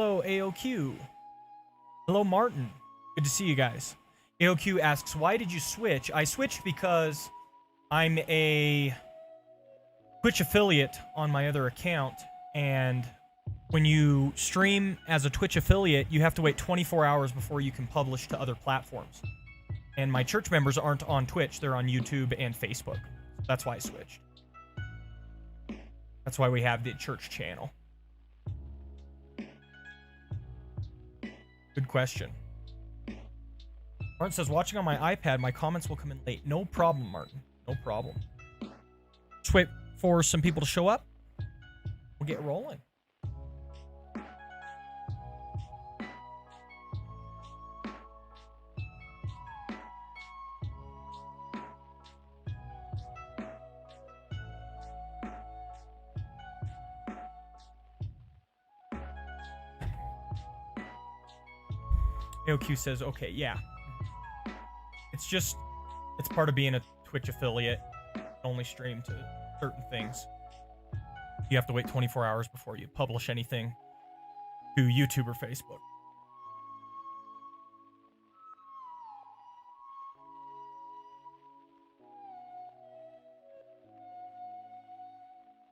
Hello, AOQ. Hello, Martin. Good to see you guys. AOQ asks, why did you switch? I switched because I'm a Twitch affiliate on my other account, and when you stream as a Twitch affiliate, you have to wait 24 hours before you can publish to other platforms. And my church members aren't on Twitch, they're on YouTube and Facebook. That's why I switched. That's why we have the church channel. Good question. Martin says, watching on my iPad, my comments will come in late. No problem, Martin. No problem. Just wait for some people to show up. We'll get rolling. AOQ says, okay, yeah. It's part of being a Twitch affiliate. Only stream to certain things. You have to wait 24 hours before you publish anything to YouTube or Facebook.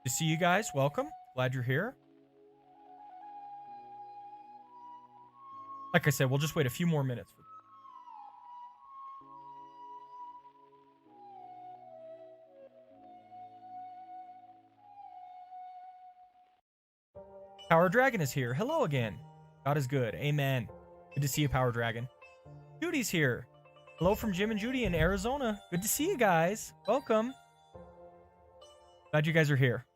To see you guys, welcome. Glad you're here. Like I said, we'll just wait a few more minutes for Power Dragon is here. Hello again. God is good. Amen. Good to see you, Power Dragon. Judy's here. Hello from Jim and Judy in Arizona. Good to see you guys. Welcome. Glad you guys are here.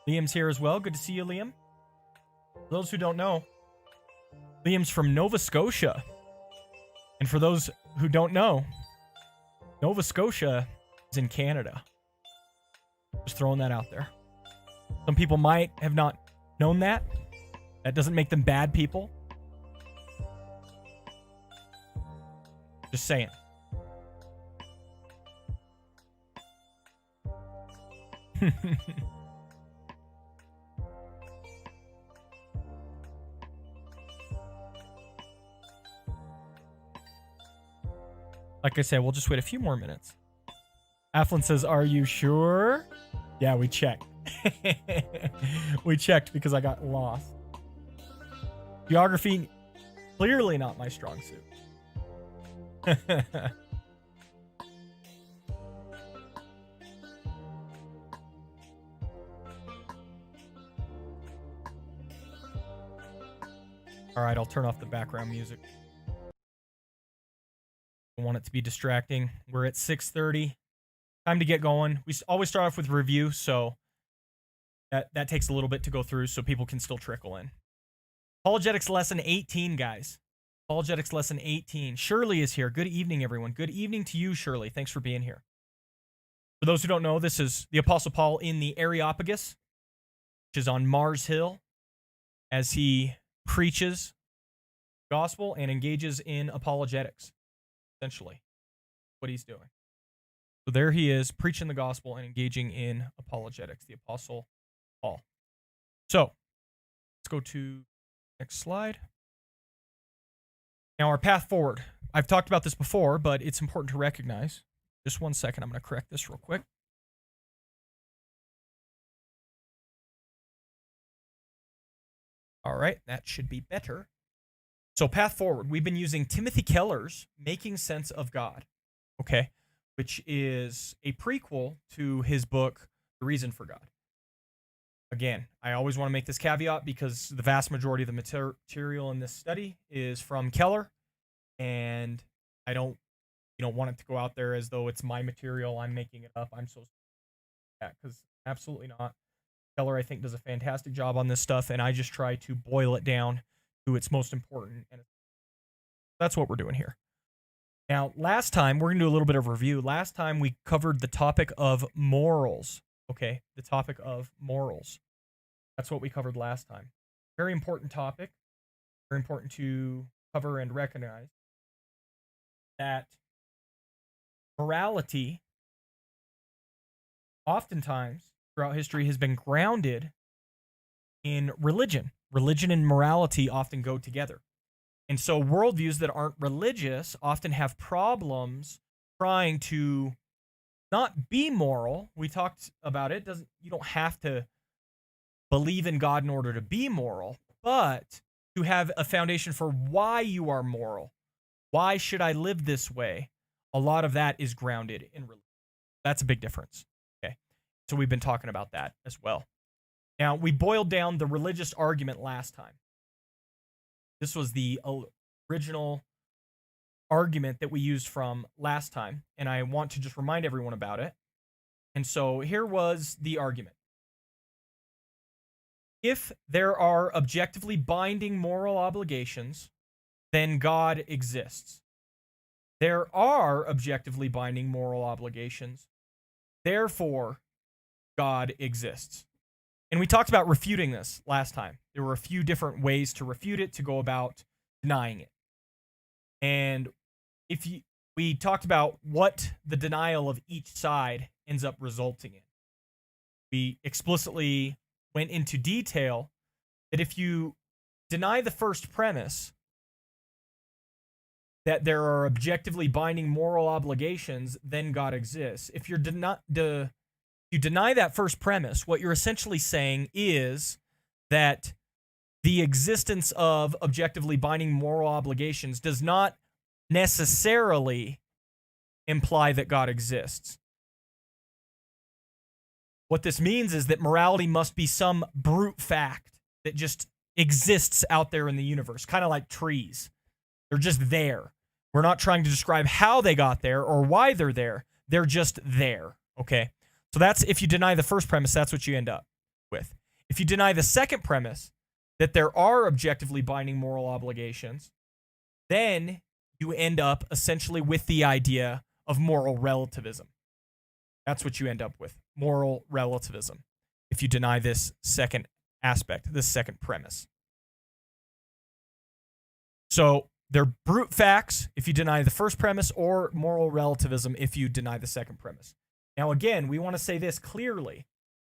Liam's here as well. Good to see you, Liam. For those who don't know, Liam's from Nova Scotia. And for those who don't know, Nova Scotia is in Canada. Just throwing that out there. Some people might have not known that. That doesn't make them bad people. Just saying. Like I said, we'll just wait a few more minutes. Afflin says, are you sure? Yeah, we checked. We checked because I got lost. Geography, clearly not my strong suit. All right, I'll turn off the background music. I want it to be distracting. We're at 6:30. Time to get going. We always start off with review, so that takes a little bit to go through so people can still trickle in. Apologetics lesson 18, guys. Apologetics lesson 18. Shirley is here. Good evening, everyone. Good evening to you, Shirley. Thanks for being here. For those who don't know, this is the Apostle Paul in the Areopagus, which is on Mars Hill, as he preaches the gospel and engages in apologetics, essentially, what he's doing. So there he is, preaching the gospel and engaging in apologetics, the Apostle Paul. So let's go to next slide. Now our path forward. I've talked about this before, but it's important to recognize. Just one second, I'm going to correct this real quick. All right, that should be better. So path forward, we've been using Timothy Keller's Making Sense of God, okay, which is a prequel to his book, The Reason for God. Again, I always want to make this caveat because the vast majority of the material in this study is from Keller, and I don't, want it to go out there as though it's my material, I'm making it up. I'm so because absolutely not. Keller, I think, does a fantastic job on this stuff, and I just try to boil it down to its most important, and that's what we're doing here. Now, last time, we're going to do a little bit of review. Last time, we covered the topic of morals, okay? The topic of morals. That's what we covered last time. Very important topic. Very important to cover and recognize that morality, oftentimes, throughout history, has been grounded in religion. Religion and morality often go together. And so worldviews that aren't religious often have problems trying to not be moral. We talked about it. You don't have to believe in God in order to be moral, but to have a foundation for why you are moral. Why should I live this way? A lot of that is grounded in religion. That's a big difference. Okay. So we've been talking about that as well. Now, we boiled down the religious argument last time. This was the original argument that we used from last time, and I want to just remind everyone about it. And so here was the argument. If there are objectively binding moral obligations, then God exists. There are objectively binding moral obligations, therefore God exists. And we talked about refuting this last time. There were a few different ways to refute it, to go about denying it. And we talked about what the denial of each side ends up resulting in. We explicitly went into detail that if you deny the first premise, that there are objectively binding moral obligations, then God exists. If you deny that first premise, what you're essentially saying is that the existence of objectively binding moral obligations does not necessarily imply that God exists. What this means is that morality must be some brute fact that just exists out there in the universe, kind of like trees. They're just there. We're not trying to describe how they got there or why they're there. They're just there, okay? So that's, if you deny the first premise, that's what you end up with. If you deny the second premise, that there are objectively binding moral obligations, then you end up essentially with the idea of moral relativism. That's what you end up with, moral relativism, if you deny this second aspect, this second premise. So they're brute facts if you deny the first premise, or moral relativism if you deny the second premise. Now, again, we want to say this clearly.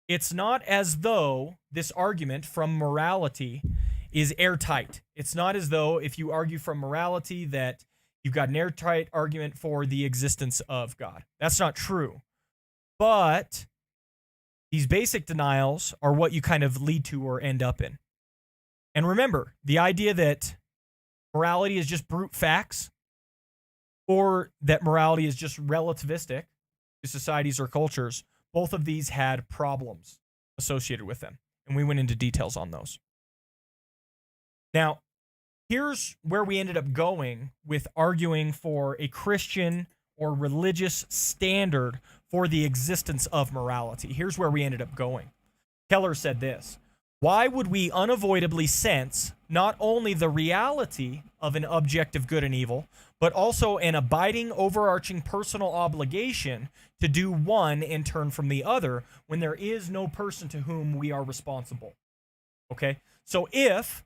It's not as though this argument from morality is airtight. It's not as though if you argue from morality that you've got an airtight argument for the existence of God. That's not true. But these basic denials are what you kind of lead to or end up in. And remember, the idea that morality is just brute facts, or that morality is just relativistic to societies or cultures, both of these had problems associated with them. And we went into details on those. Now, here's where we ended up going with arguing for a Christian or religious standard for the existence of morality. Here's where we ended up going. Keller said this: why would we unavoidably sense not only the reality of an objective good and evil, but also an abiding, overarching personal obligation to do one and turn from the other when there is no person to whom we are responsible? Okay? So if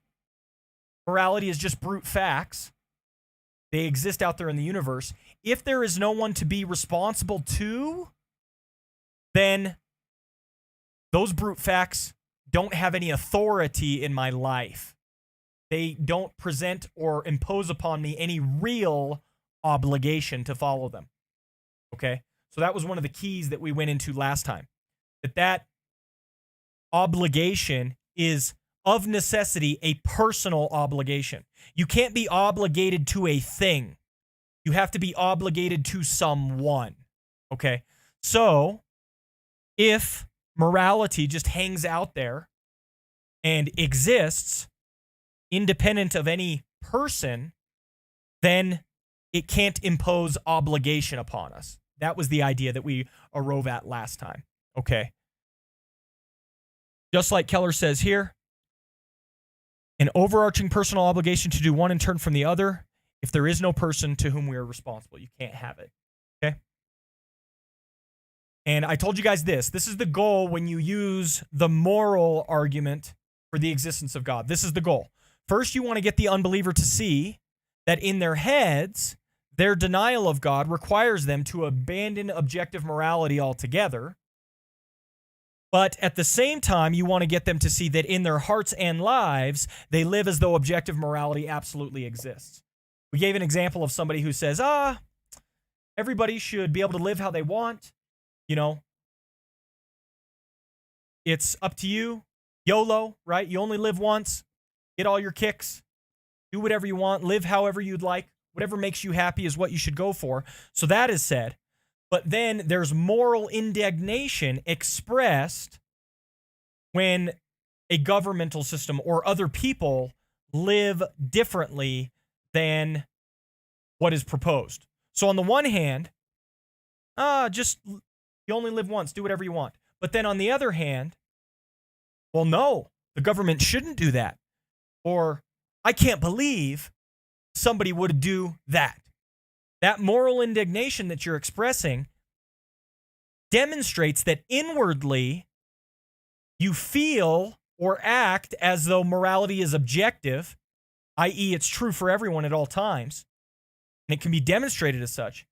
morality is just brute facts, they exist out there in the universe, if there is no one to be responsible to, then those brute facts don't have any authority in my life. They don't present or impose upon me any real obligation to follow them. Okay? So that was one of the keys that we went into last time. That obligation is of necessity a personal obligation. You can't be obligated to a thing. You have to be obligated to someone. Okay? So if morality just hangs out there and exists independent of any person, then it can't impose obligation upon us. That was the idea that we arose at last time. Okay. Just like Keller says here, an overarching personal obligation to do one and turn from the other. If there is no person to whom we are responsible, you can't have it. Okay? And I told you guys this. This is the goal when you use the moral argument for the existence of God. This is the goal. First, you want to get the unbeliever to see that in their heads, their denial of God requires them to abandon objective morality altogether But at the same time, you want to get them to see that in their hearts and lives, they live as though objective morality absolutely exists. We gave an example of somebody who says, everybody should be able to live how they want. You know, it's up to you. YOLO, right? You only live once. Get all your kicks. Do whatever you want. Live however you'd like. Whatever makes you happy is what you should go for. So that is said. But then there's moral indignation expressed when a governmental system or other people live differently than what is proposed. So on the one hand, just you only live once, do whatever you want. But then on the other hand, well, no, the government shouldn't do that. Or I can't believe somebody would do that. That moral indignation that you're expressing demonstrates that inwardly you feel or act as though morality is objective, i.e., it's true for everyone at all times, and it can be demonstrated as such.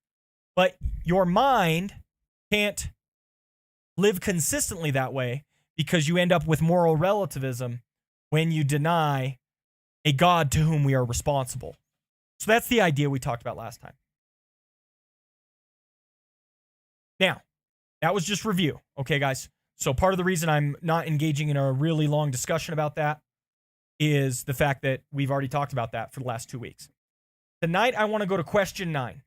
But your mind can't live consistently that way because you end up with moral relativism when you deny a God to whom we are responsible. So that's the idea we talked about last time. Now, that was just review. Okay, guys? So part of the reason I'm not engaging in a really long discussion about that is the fact that we've already talked about that for the last 2 weeks. Tonight, I want to go to question 9.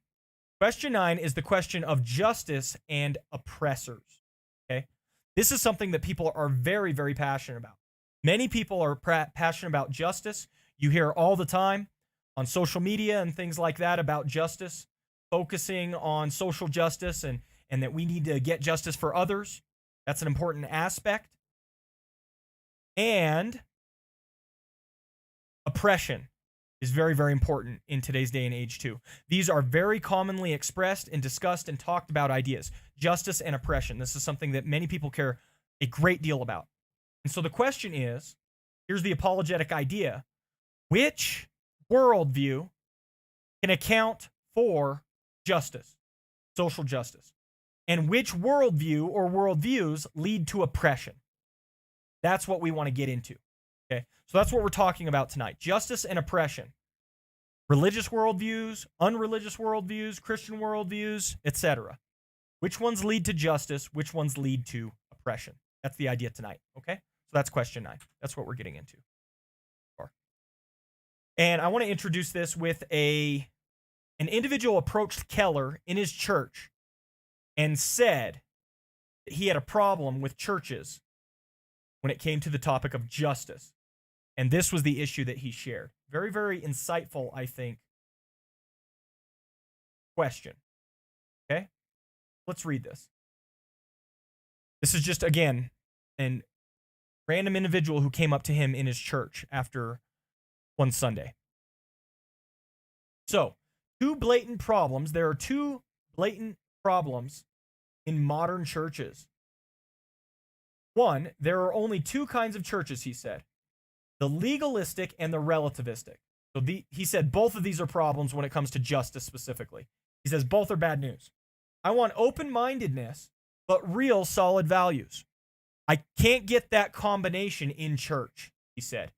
Question 9 is the question of justice and oppressors. Okay? This is something that people are very, very passionate about. Many people are passionate about justice. You hear all the time on social media and things like that about justice, focusing on social justice and that we need to get justice for others. That's an important aspect. And oppression is very, very important in today's day and age too. These are very commonly expressed and discussed and talked about ideas. Justice and oppression. This is something that many people care a great deal about. And so the question is, here's the apologetic idea. Which worldview can account for justice, social justice? And which worldview or worldviews lead to oppression? That's what we want to get into. Okay, so that's what we're talking about tonight. Justice and oppression. Religious worldviews, unreligious worldviews, Christian worldviews, etc. Which ones lead to justice? Which ones lead to oppression? That's the idea tonight. Okay, so that's question 9. That's what we're getting into. And I want to introduce this with an individual approached Keller in his church and said that he had a problem with churches when it came to the topic of justice. And this was the issue that he shared. Very, very insightful, I think, question. Okay? Let's read this. This is just, again, a random individual who came up to him in his church after one Sunday. So, there are two blatant problems in modern churches. One, there are only two kinds of churches, he said. The legalistic and the relativistic. So he said both of these are problems when it comes to justice specifically. He says both are bad news. I want open-mindedness, but real solid values. I can't get that combination in church, he said.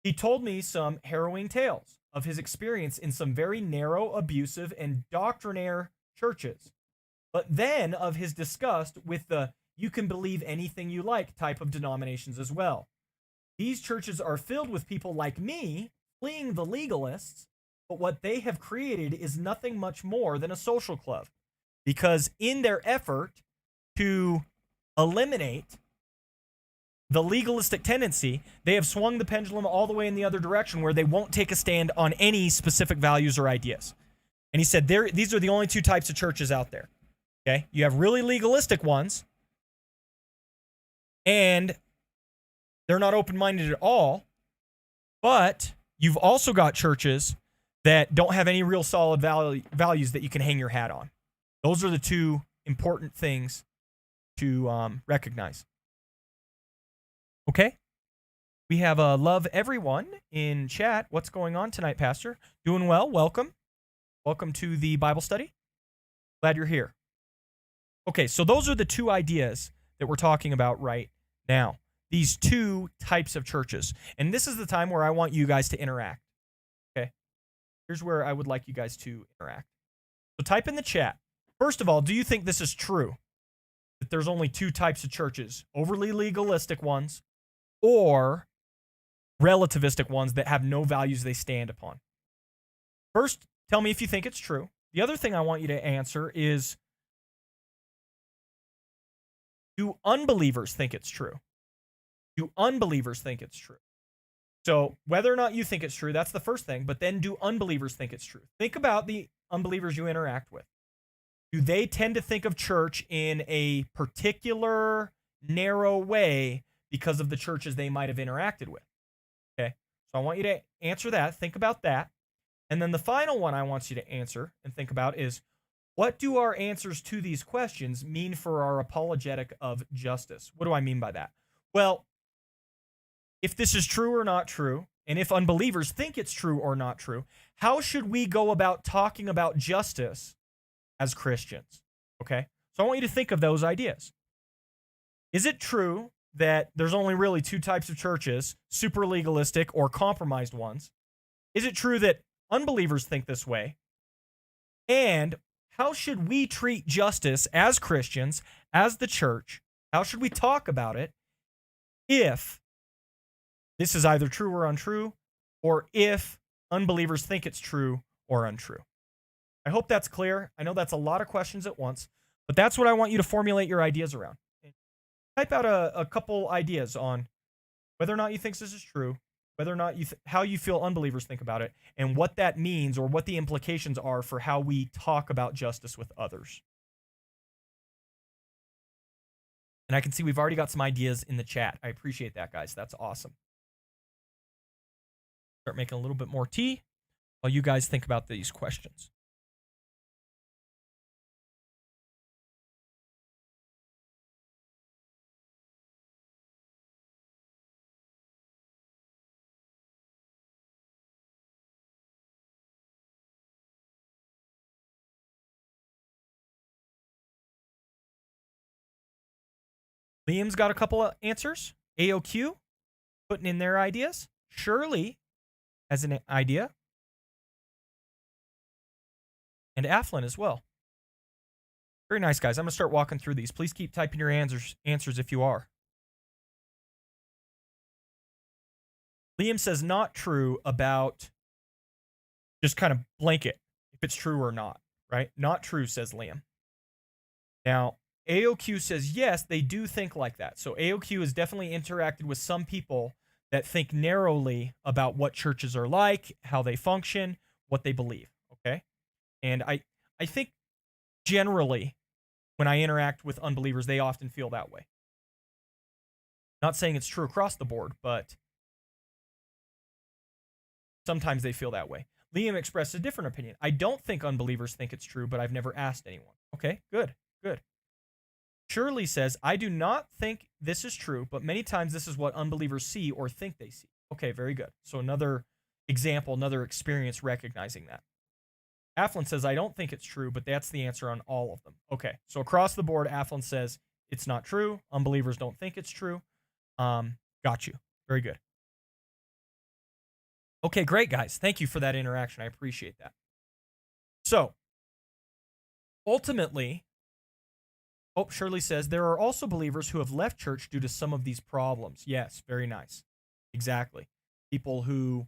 He told me some harrowing tales of his experience in some very narrow, abusive, and doctrinaire churches, but then of his disgust with the you can believe anything you like type of denominations as well. These churches are filled with people like me, fleeing the legalists, but what they have created is nothing much more than a social club, because in their effort to eliminate the legalistic tendency, they have swung the pendulum all the way in the other direction where they won't take a stand on any specific values or ideas. And he said these are the only two types of churches out there. Okay? You have really legalistic ones, and they're not open-minded at all, but you've also got churches that don't have any real solid values that you can hang your hat on. Those are the two important things to recognize. Okay? We have Love Everyone in chat. What's going on tonight, Pastor? Doing well. Welcome. Welcome to the Bible study. Glad you're here. Okay, so those are the two ideas that we're talking about right now. These two types of churches. And this is the time where I want you guys to interact. Okay? Here's where I would like you guys to interact. So type in the chat. First of all, do you think this is true? That there's only two types of churches, overly legalistic ones or relativistic ones that have no values they stand upon? First, tell me if you think it's true. The other thing I want you to answer is, do unbelievers think it's true? Do unbelievers think it's true? So whether or not you think it's true, that's the first thing, but then do unbelievers think it's true? Think about the unbelievers you interact with. Do they tend to think of church in a particular narrow way because of the churches they might have interacted with? Okay, so I want you to answer that. Think about that. And then the final one I want you to answer and think about is, what do our answers to these questions mean for our apologetic of justice? What do I mean by that? Well, if this is true or not true, and if unbelievers think it's true or not true, how should we go about talking about justice as Christians? Okay, so I want you to think of those ideas. Is it true that there's only really two types of churches, super legalistic or compromised ones? Is it true that unbelievers think this way? And how should we treat justice as Christians, as the church? How should we talk about it if this is either true or untrue, or if unbelievers think it's true or untrue? I hope that's clear. I know that's a lot of questions at once, but that's what I want you to formulate your ideas around. Type out a couple ideas on whether or not you think this is true, whether or not how you feel unbelievers think about it, and what that means or what the implications are for how we talk about justice with others. And I can see we've already got some ideas in the chat. I appreciate that, guys. That's awesome. Start making a little bit more tea while you guys think about these questions. Liam's got a couple of answers. AOQ putting in their ideas. Shirley has an idea. And Aflin as well. Very nice, guys. I'm going to start walking through these. Please keep typing your answers if you are. Liam says not true about just kind of blanket, if it's true or not, right? Not true, says Liam. Now, AOQ says, yes, they do think like that. So AOQ has definitely interacted with some people that think narrowly about what churches are like, how they function, what they believe, okay? And I think generally when I interact with unbelievers, they often feel that way. Not saying it's true across the board, but sometimes they feel that way. Liam expressed a different opinion. I don't think unbelievers think it's true, but I've never asked anyone. Okay, good. Shirley says, I do not think this is true, but many times this is what unbelievers see or think they see. Okay, very good. So another example, another experience recognizing that. Aflin says, I don't think it's true, but that's the answer on all of them. Okay, so across the board, Aflin says it's not true. Unbelievers don't think it's true. Got you. Very good. Okay, great, guys. Thank you for that interaction. I appreciate that. So, ultimately, Shirley says, there are also believers who have left church due to some of these problems. Yes, very nice. Exactly. People who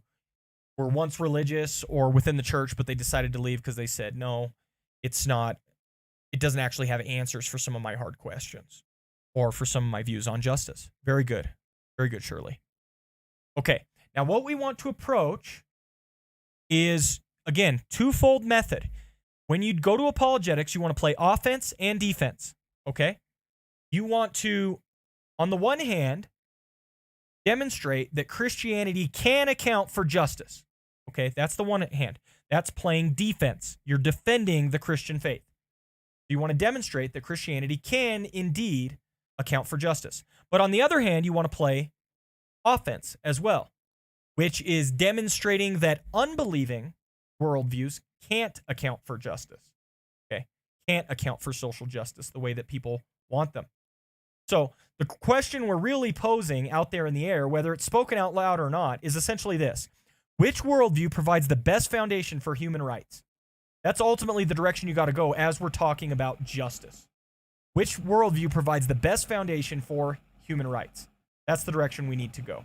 were once religious or within the church, but they decided to leave because they said, no, it doesn't actually have answers for some of my hard questions or for some of my views on justice. Very good. Very good, Shirley. Okay, now what we want to approach is, again, twofold method. When you go to apologetics, you want to play offense and defense. Okay? You want to, on the one hand, demonstrate that Christianity can account for justice. Okay? That's the one hand. That's playing defense. You're defending the Christian faith. You want to demonstrate that Christianity can indeed account for justice. But on the other hand, you want to play offense as well, which is demonstrating that unbelieving worldviews can't account for justice. Okay? Can't account for social justice the way that people want them. So the question we're really posing out there in the air, whether it's spoken out loud or not, is essentially this. Which worldview provides the best foundation for human rights? That's ultimately the direction you got to go as we're talking about justice. Which worldview provides the best foundation for human rights? That's the direction we need to go.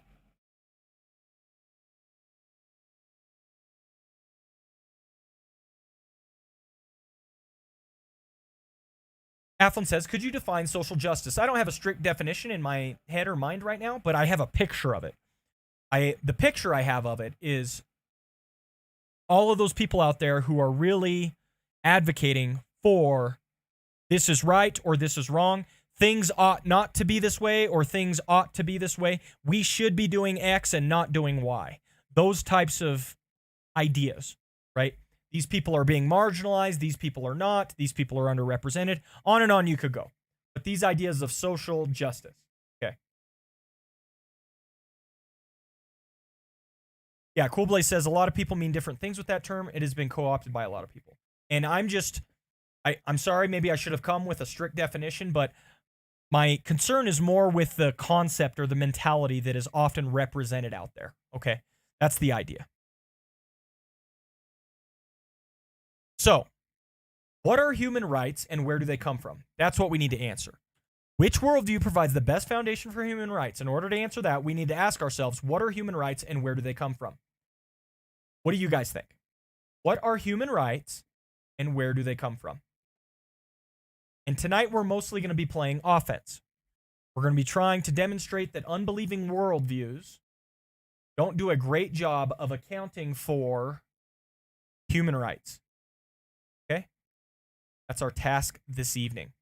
Athlon says, could you define social justice? I don't have a strict definition in my head or mind right now, but I have a picture of it. The picture I have of it is all of those people out there who are really advocating for this is right or this is wrong. Things ought not to be this way or things ought to be this way. We should be doing X and not doing Y. Those types of ideas, right? These people are being marginalized. These people are not. These people are underrepresented. On and on you could go. But these ideas of social justice. Okay. Yeah, Cool Blaze says a lot of people mean different things with that term. It has been co-opted by a lot of people. And I'm sorry, maybe I should have come with a strict definition, but my concern is more with the concept or the mentality that is often represented out there. Okay. That's the idea. So, what are human rights and where do they come from? That's what we need to answer. Which worldview provides the best foundation for human rights? In order to answer that, we need to ask ourselves, what are human rights and where do they come from? What do you guys think? What are human rights and where do they come from? And tonight we're mostly going to be playing offense. We're going to be trying to demonstrate that unbelieving worldviews don't do a great job of accounting for human rights. Okay? That's our task this evening.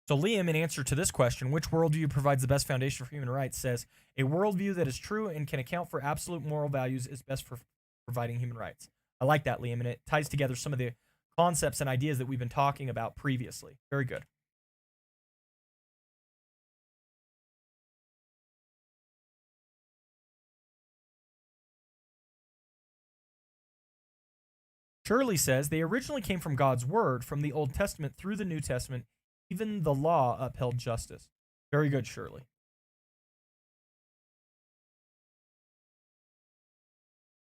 So Liam, in answer to this question, which worldview provides the best foundation for human rights, says, a worldview that is true and can account for absolute moral values is best for providing human rights. I like that, Liam, and it ties together some of the concepts and ideas that we've been talking about previously. Very good. Shirley says, they originally came from God's word, from the Old Testament through the New Testament. Even the law upheld justice. Very good, Shirley.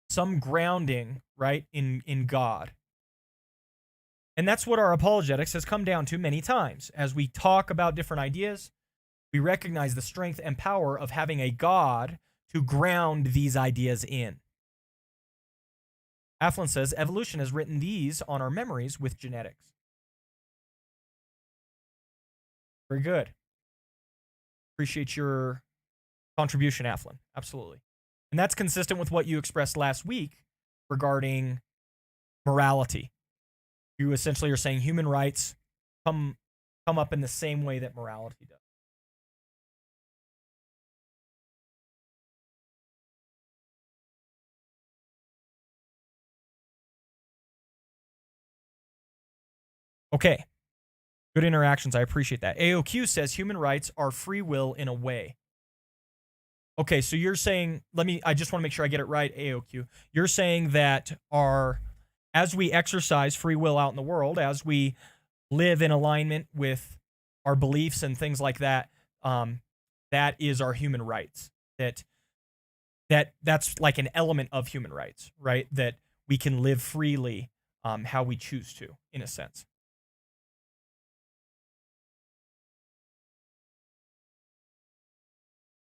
Some grounding, right, in God. And that's what our apologetics has come down to many times. As we talk about different ideas, we recognize the strength and power of having a God to ground these ideas in. Athlon says, evolution has written these on our memories with genetics. Very good. Appreciate your contribution, Athlon. Absolutely. And that's consistent with what you expressed last week regarding morality. You essentially are saying human rights come up in the same way that morality does. Okay. Good interactions. I appreciate that. AOQ says human rights are free will in a way. Okay, so you're saying, I just want to make sure I get it right, AOQ. You're saying that as we exercise free will out in the world, as we live in alignment with our beliefs and things like that, that is our human rights. That's like an element of human rights, right? That we can live freely how we choose to, in a sense.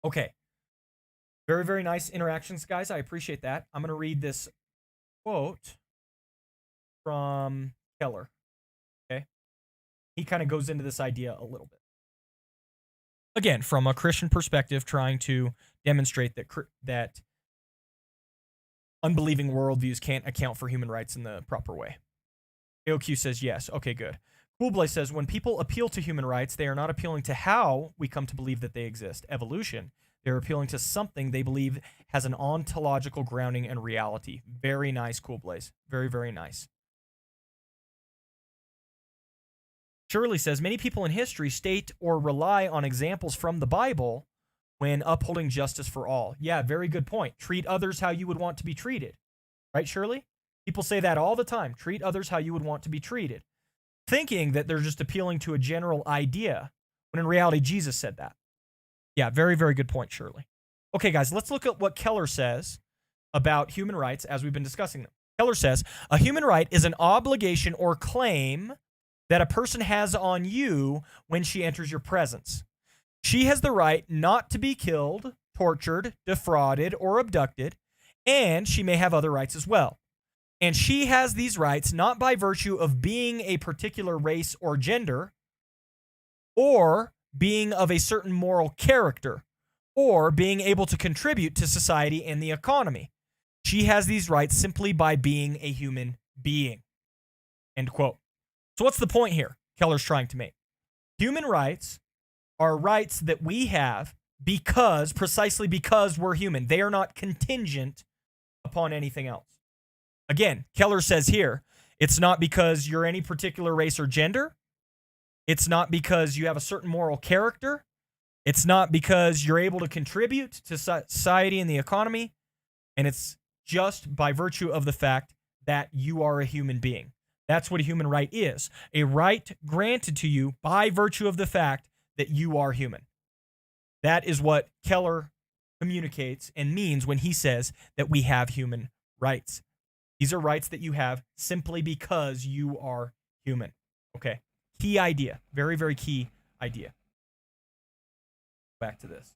Okay. Very, very nice interactions, guys. I appreciate that. I'm going to read this quote from Keller. Okay. He kind of goes into this idea a little bit. Again, from a Christian perspective, trying to demonstrate that unbelieving worldviews can't account for human rights in the proper way. AOQ says yes. Okay, good. Coolblay says, when people appeal to human rights, they are not appealing to how we come to believe that they exist, evolution. They're appealing to something they believe has an ontological grounding and reality. Very nice, Coolblaze. Very, very nice. Shirley says, many people in history state or rely on examples from the Bible when upholding justice for all. Yeah, very good point. Treat others how you would want to be treated. Right, Shirley? People say that all the time. Treat others how you would want to be treated, thinking that they're just appealing to a general idea, when in reality, Jesus said that. Yeah, very, very good point, Shirley. Okay, guys, let's look at what Keller says about human rights as we've been discussing them. Keller says, a human right is an obligation or claim that a person has on you when she enters your presence. She has the right not to be killed, tortured, defrauded, or abducted, and she may have other rights as well. And she has these rights not by virtue of being a particular race or gender, or being of a certain moral character, or being able to contribute to society and the economy. She has these rights simply by being a human being. End quote. So what's the point here Keller's trying to make? Human rights are rights that we have precisely because we're human. They are not contingent upon anything else. Again, Keller says here, it's not because you're any particular race or gender. It's not because you have a certain moral character. It's not because you're able to contribute to society and the economy. And it's just by virtue of the fact that you are a human being. That's what a human right is. A right granted to you by virtue of the fact that you are human. That is what Keller communicates and means when he says that we have human rights. These are rights that you have simply because you are human. Okay. Key idea. Very, very key idea. Back to this.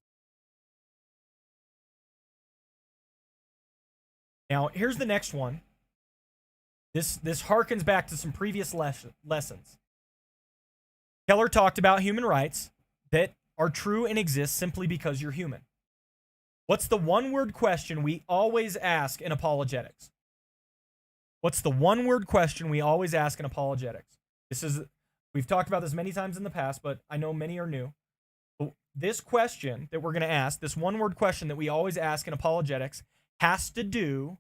Now, here's the next one. This harkens back to some previous lessons. Keller talked about human rights that are true and exist simply because you're human. What's the one-word question we always ask in apologetics? What's the one-word question we always ask in apologetics? We've talked about this many times in the past, but I know many are new. This question that we're going to ask, this one-word question that we always ask in apologetics, has to do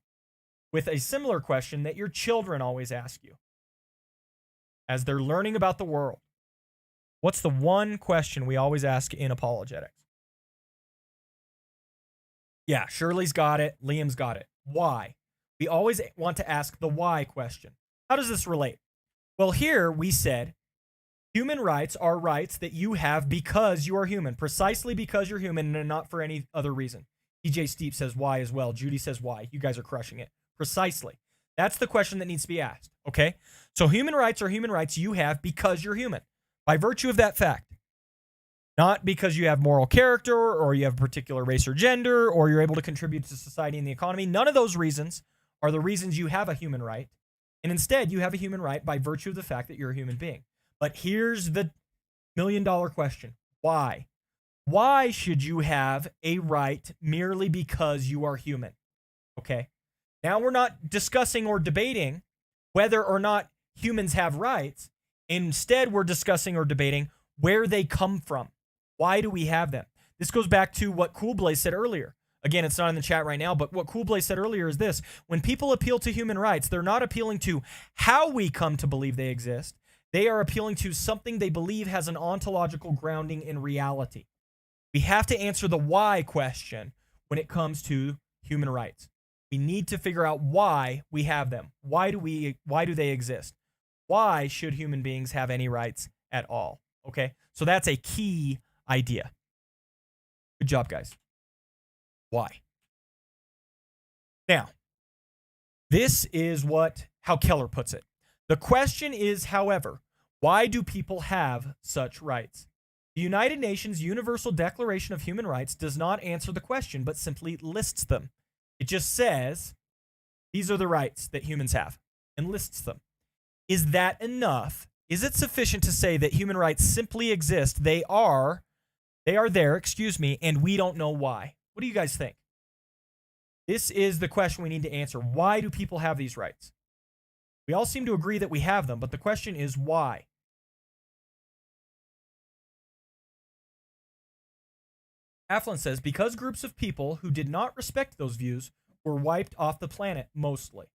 with a similar question that your children always ask you as they're learning about the world. What's the one question we always ask in apologetics? Yeah, Shirley's got it. Liam's got it. Why? We always want to ask the why question. How does this relate? Well, here we said human rights are rights that you have because you are human, precisely because you're human and not for any other reason. DJ Steep says why as well. Judy says why. You guys are crushing it. Precisely. That's the question that needs to be asked, okay? So human rights are human rights you have because you're human, by virtue of that fact. Not because you have moral character or you have a particular race or gender or you're able to contribute to society and the economy. None of those reasons are the reasons you have a human right. And instead, you have a human right by virtue of the fact that you're a human being. But here's the million-dollar question. Why? Why should you have a right merely because you are human? Okay? Now we're not discussing or debating whether or not humans have rights. Instead, we're discussing or debating where they come from. Why do we have them? This goes back to what Cool Blaze said earlier. Again, it's not in the chat right now, but what Cool Blaze said earlier is this. When people appeal to human rights, they're not appealing to how we come to believe they exist. They are appealing to something they believe has an ontological grounding in reality. We have to answer the why question when it comes to human rights. We need to figure out why we have them. Why do they exist? Why should human beings have any rights at all? Okay? So that's a key idea. Good job, guys. Why? Now, this is how Keller puts it. The question is, however, why do people have such rights? The United Nations Universal Declaration of Human Rights does not answer the question, but simply lists them. It just says, these are the rights that humans have, and lists them. Is that enough? Is it sufficient to say that human rights simply exist? They are there, and we don't know why. What do you guys think? This is the question we need to answer. Why do people have these rights? We all seem to agree that we have them, but the question is why? Aflin says, because groups of people who did not respect those views were wiped off the planet mostly.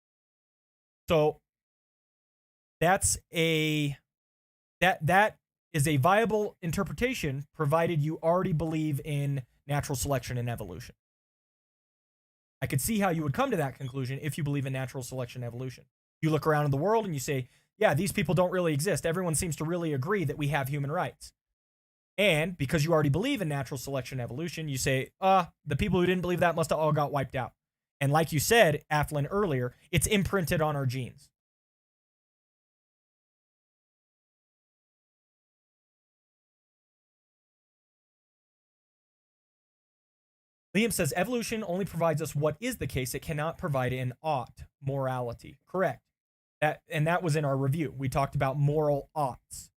So that is a viable interpretation provided you already believe in natural selection and evolution. I could see how you would come to that conclusion if you believe in natural selection and evolution. You look around in the world and you say, yeah, these people don't really exist. Everyone seems to really agree that we have human rights. And because you already believe in natural selection and evolution, you say, the people who didn't believe that must have all got wiped out. And like you said, Athlin, earlier, it's imprinted on our genes. Liam says, evolution only provides us what is the case. It cannot provide an ought morality. Correct. That was in our review. We talked about moral oughts.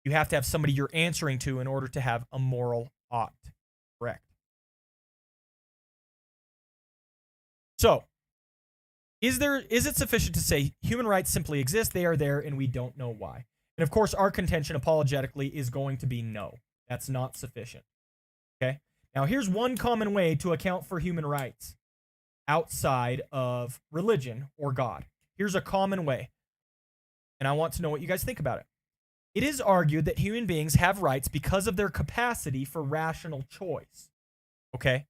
You have to have somebody you're answering to in order to have a moral ought. Correct. So, is it sufficient to say human rights simply exist, they are there, and we don't know why? And of course, our contention apologetically is going to be no. That's not sufficient. Okay? Now, here's one common way to account for human rights outside of religion or God. Here's a common way. And I want to know what you guys think about it. It is argued that human beings have rights because of their capacity for rational choice. Okay?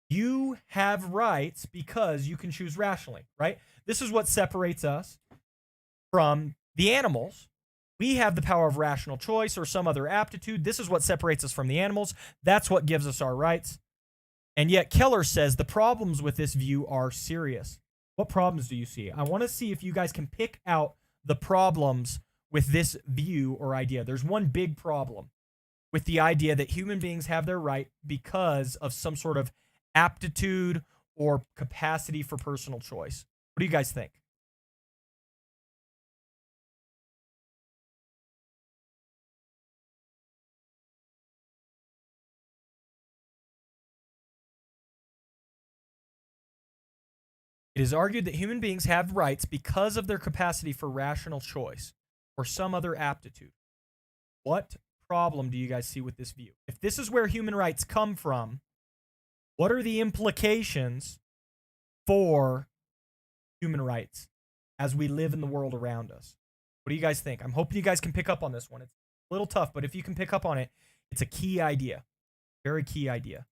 You have rights because you can choose rationally, right? This is what separates us from the animals. We have the power of rational choice or some other aptitude. This is what separates us from the animals. That's what gives us our rights. And yet Keller says the problems with this view are serious. What problems do you see? I want to see if you guys can pick out the problems with this view or idea. There's one big problem with the idea that human beings have their right because of some sort of aptitude or capacity for personal choice. What do you guys think? It is argued that human beings have rights because of their capacity for rational choice or some other aptitude. What problem do you guys see with this view? If this is where human rights come from, what are the implications for human rights as we live in the world around us? What do you guys think? I'm hoping you guys can pick up on this one. It's a little tough, but if you can pick up on it, it's a key idea. Very key idea.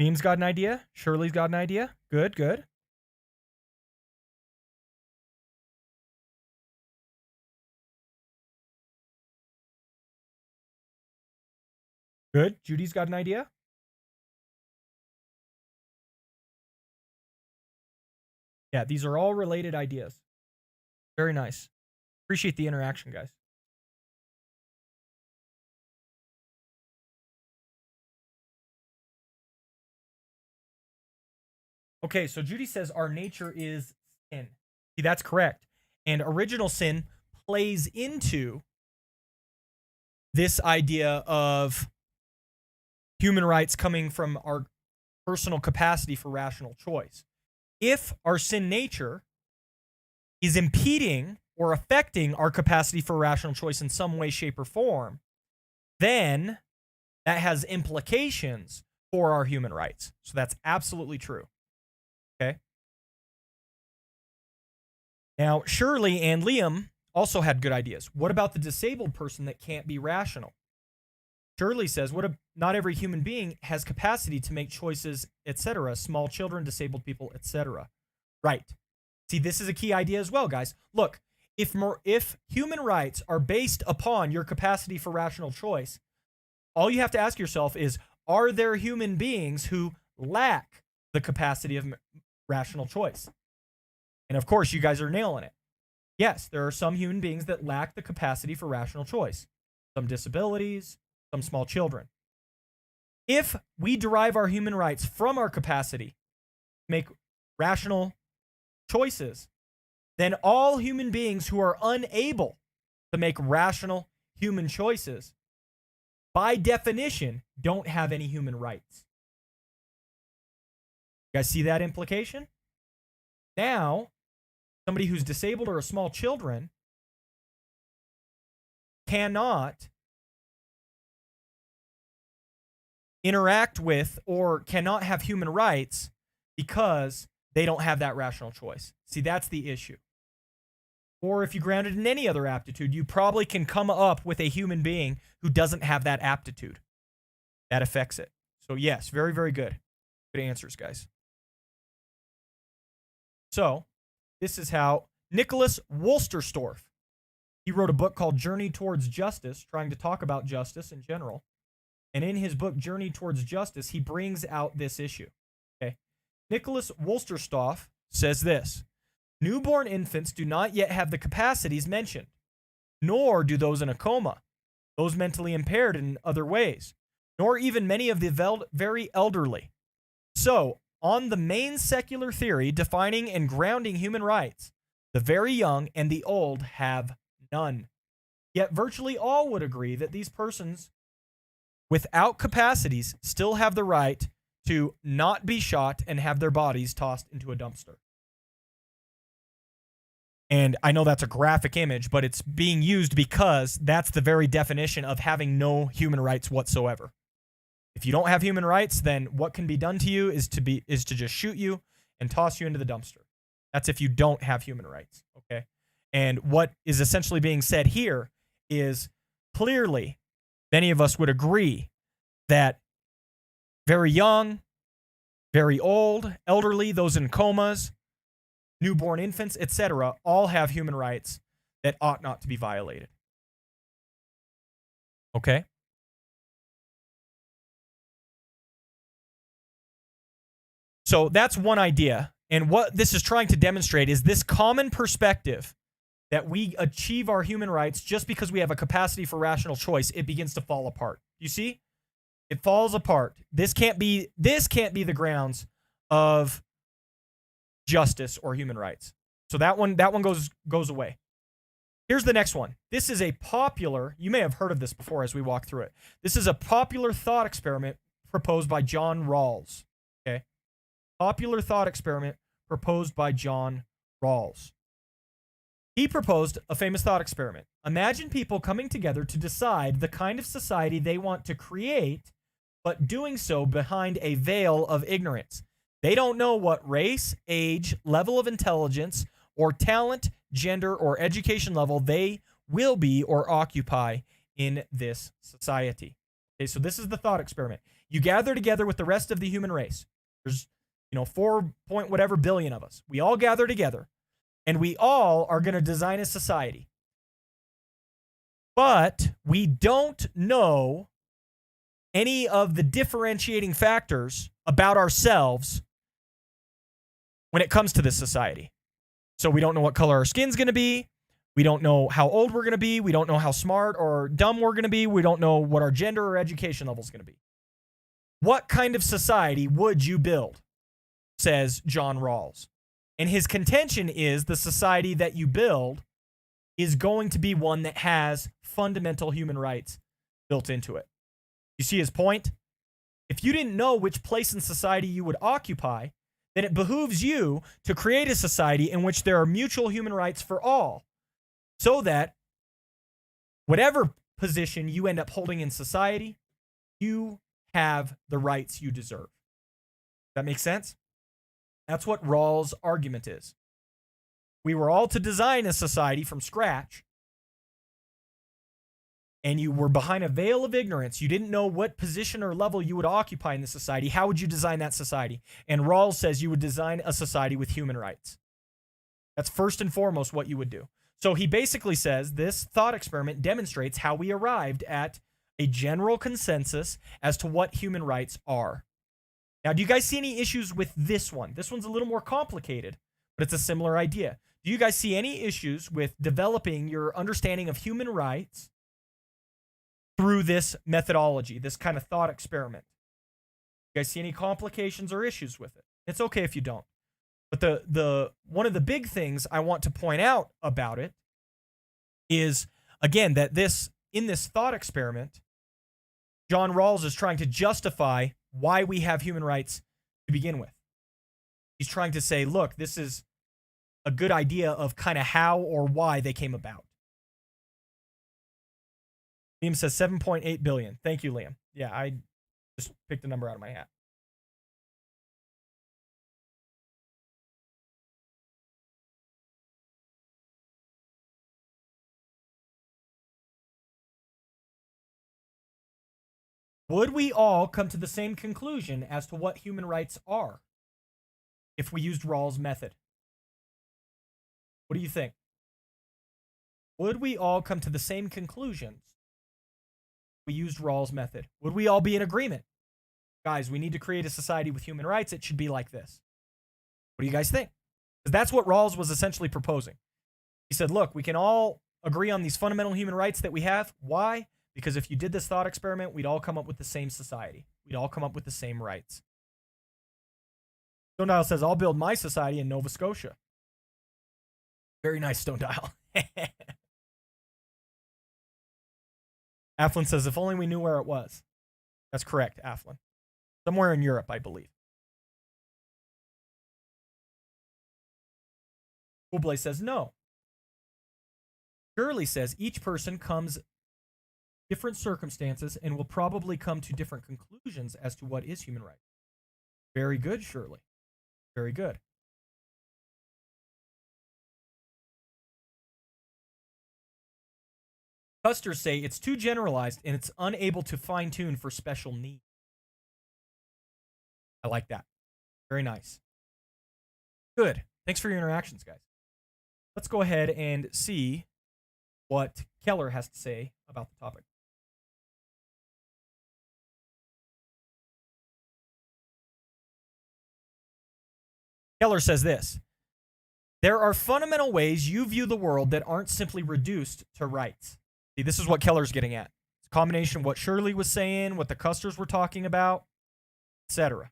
Beam's got an idea. Shirley's got an idea. Good, good. Good. Judy's got an idea. Yeah, these are all related ideas. Very nice. Appreciate the interaction, guys. Okay, so Judy says our nature is sin. See, that's correct. And original sin plays into this idea of human rights coming from our personal capacity for rational choice. If our sin nature is impeding or affecting our capacity for rational choice in some way, shape, or form, then that has implications for our human rights. So that's absolutely true. Okay. Now, Shirley and Liam also had good ideas. What about the disabled person that can't be rational? Shirley says, not every human being has capacity to make choices, etc. Small children, disabled people, etc. Right. See, this is a key idea as well, guys. Look, if human rights are based upon your capacity for rational choice, all you have to ask yourself is, are there human beings who lack the capacity of rational choice? And of course, you guys are nailing it. Yes, there are some human beings that lack the capacity for rational choice. Some disabilities, some small children. If we derive our human rights from our capacity to make rational choices, then all human beings who are unable to make rational human choices, by definition, don't have any human rights. You guys see that implication? Now, somebody who's disabled or a small children cannot interact with or cannot have human rights because they don't have that rational choice. See, that's the issue. Or if you ground it in any other aptitude, you probably can come up with a human being who doesn't have that aptitude. That affects it. So yes, very, very good. Good answers, guys. So this is how Nicholas Wolsterstorff, he wrote a book called Journey Towards Justice, trying to talk about justice in general. And in his book, Journey Towards Justice, he brings out this issue. Okay. Nicholas Wolsterstorff says this: newborn infants do not yet have the capacities mentioned, nor do those in a coma, those mentally impaired in other ways, nor even many of the very elderly. So, on the main secular theory defining and grounding human rights, the very young and the old have none. Yet virtually all would agree that these persons without capacities still have the right to not be shot and have their bodies tossed into a dumpster. And I know that's a graphic image, but it's being used because that's the very definition of having no human rights whatsoever. If you don't have human rights, then what can be done to you is to just shoot you and toss you into the dumpster. That's if you don't have human rights, okay? And what is essentially being said here is clearly many of us would agree that very young, very old, elderly, those in comas, newborn infants, etc., all have human rights that ought not to be violated. Okay? So that's one idea. And what this is trying to demonstrate is this common perspective that we achieve our human rights just because we have a capacity for rational choice. It begins to fall apart. You see? It falls apart. This can't be the grounds of justice or human rights. So that one goes away. Here's the next one. This is a popular, you may have heard of this before as we walk through it. This is a popular thought experiment proposed by John Rawls. Okay? Popular thought experiment proposed by John Rawls. He proposed a famous thought experiment. Imagine people coming together to decide the kind of society they want to create, but doing so behind a veil of ignorance. They don't know what race, age, level of intelligence, or talent, gender, or education level they will be or occupy in this society. Okay, so this is the thought experiment. You gather together with the rest of the human race. There's 4 point whatever billion of us. We all gather together, and we all are going to design a society. But we don't know any of the differentiating factors about ourselves when it comes to this society. So we don't know what color our skin's going to be. We don't know how old we're going to be. We don't know how smart or dumb we're going to be. We don't know what our gender or education level is going to be. What kind of society would you build? Says John Rawls. And his contention is the society that you build is going to be one that has fundamental human rights built into it. You see his point? If you didn't know which place in society you would occupy, then it behooves you to create a society in which there are mutual human rights for all, so that whatever position you end up holding in society, you have the rights you deserve. That makes sense? That's what Rawls' argument is. We were all to design a society from scratch, and you were behind a veil of ignorance. You didn't know what position or level you would occupy in the society. How would you design that society? And Rawls says you would design a society with human rights. That's first and foremost what you would do. So he basically says this thought experiment demonstrates how we arrived at a general consensus as to what human rights are. Now, do you guys see any issues with this one? This one's a little more complicated, but it's a similar idea. Do you guys see any issues with developing your understanding of human rights through this methodology, this kind of thought experiment? You guys see any complications or issues with it? It's okay if you don't. But the one of the big things I want to point out about it is, again, that in this thought experiment, John Rawls is trying to justify why we have human rights to begin with. He's trying to say, look, this is a good idea of kind of how or why they came about. Liam says 7.8 billion. Thank you, Liam. Yeah, I just picked a number out of my hat. Would we all come to the same conclusion as to what human rights are if we used Rawls' method? What do you think? Would we all come to the same conclusions if we used Rawls' method? Would we all be in agreement? Guys, we need to create a society with human rights. It should be like this. What do you guys think? Because that's what Rawls was essentially proposing. He said, look, we can all agree on these fundamental human rights that we have. Why? Because if you did this thought experiment, we'd all come up with the same society. We'd all come up with the same rights. Stone Dial says, I'll build my society in Nova Scotia. Very nice, Stone Dial. Aflin says, if only we knew where it was. That's correct, Aflin. Somewhere in Europe, I believe. Ublay says, no. Shirley says, each person comes different circumstances and will probably come to different conclusions as to what is human rights. Very good, Shirley. Very good. Custers say it's too generalized and it's unable to fine-tune for special needs. I like that. Very nice. Good. Thanks for your interactions, guys. Let's go ahead and see what Keller has to say about the topic. Keller says this: there are fundamental ways you view the world that aren't simply reduced to rights. See, this is what Keller's getting at. It's a combination of what Shirley was saying, what the Custers were talking about, etc.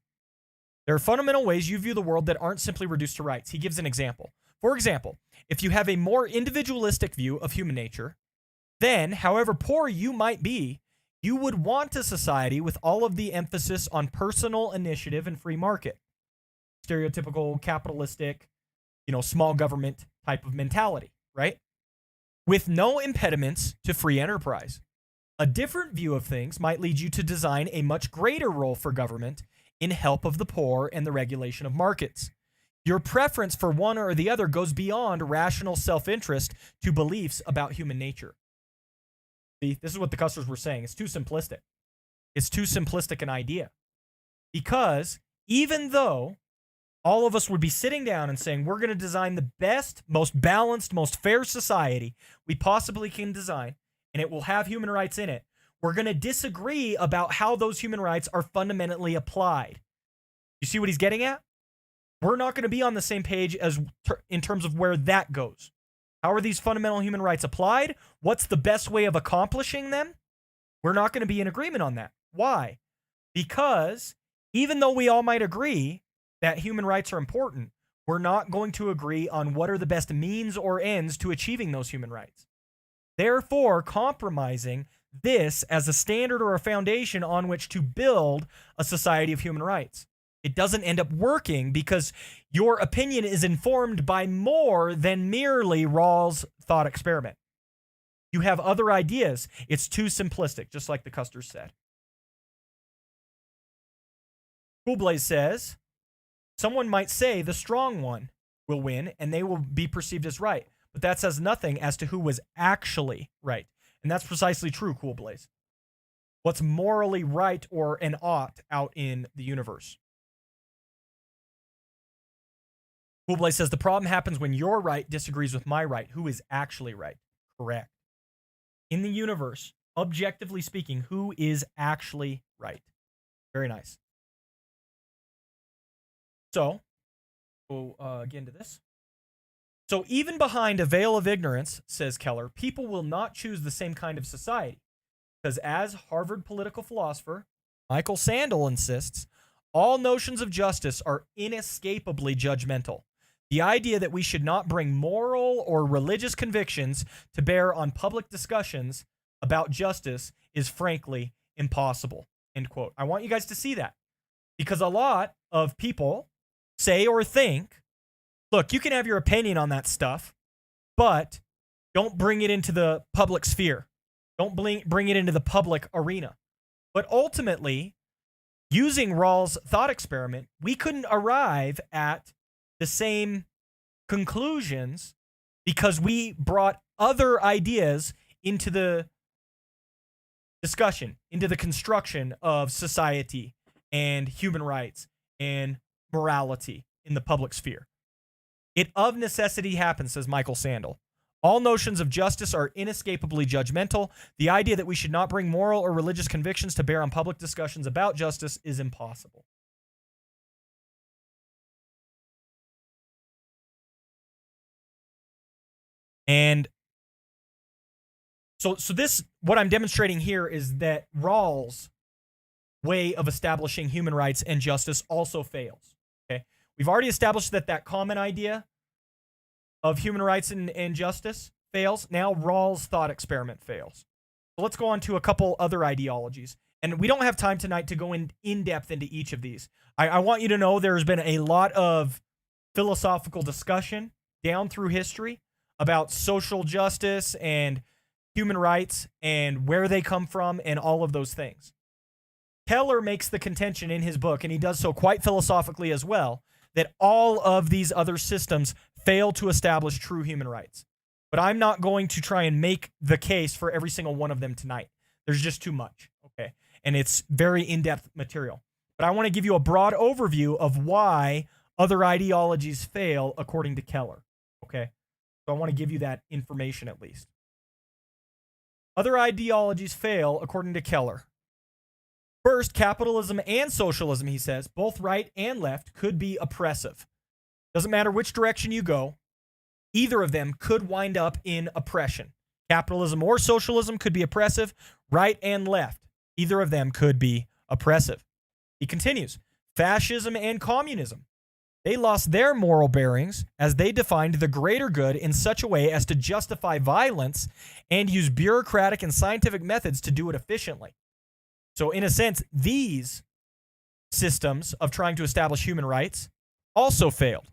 There are fundamental ways you view the world that aren't simply reduced to rights. He gives an example. For example, if you have a more individualistic view of human nature, then, however poor you might be, you would want a society with all of the emphasis on personal initiative and free market. Stereotypical capitalistic, small government type of mentality, right? With no impediments to free enterprise. A different view of things might lead you to design a much greater role for government in help of the poor and the regulation of markets. Your preference for one or the other goes beyond rational self-interest to beliefs about human nature. See, this is what the Custers were saying. It's too simplistic. It's too simplistic an idea. Because even though all of us would be sitting down and saying, we're going to design the best, most balanced, most fair society we possibly can design, and it will have human rights in it, we're going to disagree about how those human rights are fundamentally applied. You see what he's getting at? We're not going to be on the same page in terms of where that goes. How are these fundamental human rights applied? What's the best way of accomplishing them? We're not going to be in agreement on that. Why? Because even though we all might agree that human rights are important, we're not going to agree on what are the best means or ends to achieving those human rights. Therefore, compromising this as a standard or a foundation on which to build a society of human rights. It doesn't end up working because your opinion is informed by more than merely Rawls' thought experiment. You have other ideas. It's too simplistic, just like the Custers said. Coolblaze says, someone might say the strong one will win and they will be perceived as right, but that says nothing as to who was actually right. And that's precisely true, Coolblaze. What's morally right or an ought out in the universe? Coolblaze says the problem happens when your right disagrees with my right. Who is actually right? Correct. In the universe, objectively speaking, who is actually right? Very nice. So, we'll get into this. So even behind a veil of ignorance, says Keller, people will not choose the same kind of society. Because as Harvard political philosopher Michael Sandel insists, all notions of justice are inescapably judgmental. The idea that we should not bring moral or religious convictions to bear on public discussions about justice is frankly impossible. End quote. I want you guys to see that. Because a lot of people say or think, look, you can have your opinion on that stuff, but don't bring it into the public sphere. Don't bring it into the public arena. But ultimately, using Rawls' thought experiment, we couldn't arrive at the same conclusions because we brought other ideas into the discussion, into the construction of society and human rights and morality in the public sphere. It of necessity happens, says Michael Sandel. All notions of justice are inescapably judgmental. The idea that we should not bring moral or religious convictions to bear on public discussions about justice is impossible. And so this, what I'm demonstrating here is that Rawls' way of establishing human rights and justice also fails. Okay, we've already established that common idea of human rights and justice fails. Now Rawls' thought experiment fails. So let's go on to a couple other ideologies. And we don't have time tonight to go in depth into each of these. I want you to know there's been a lot of philosophical discussion down through history about social justice and human rights and where they come from and all of those things. Keller makes the contention in his book, and he does so quite philosophically as well, that all of these other systems fail to establish true human rights. But I'm not going to try and make the case for every single one of them tonight. There's just too much, okay? And it's very in-depth material. But I want to give you a broad overview of why other ideologies fail according to Keller, okay? So I want to give you that information at least. Other ideologies fail according to Keller. First, capitalism and socialism, he says, both right and left, could be oppressive. Doesn't matter which direction you go, either of them could wind up in oppression. Capitalism or socialism could be oppressive, right and left. Either of them could be oppressive. He continues, fascism and communism. They lost their moral bearings as they defined the greater good in such a way as to justify violence and use bureaucratic and scientific methods to do it efficiently. So in a sense, these systems of trying to establish human rights also failed.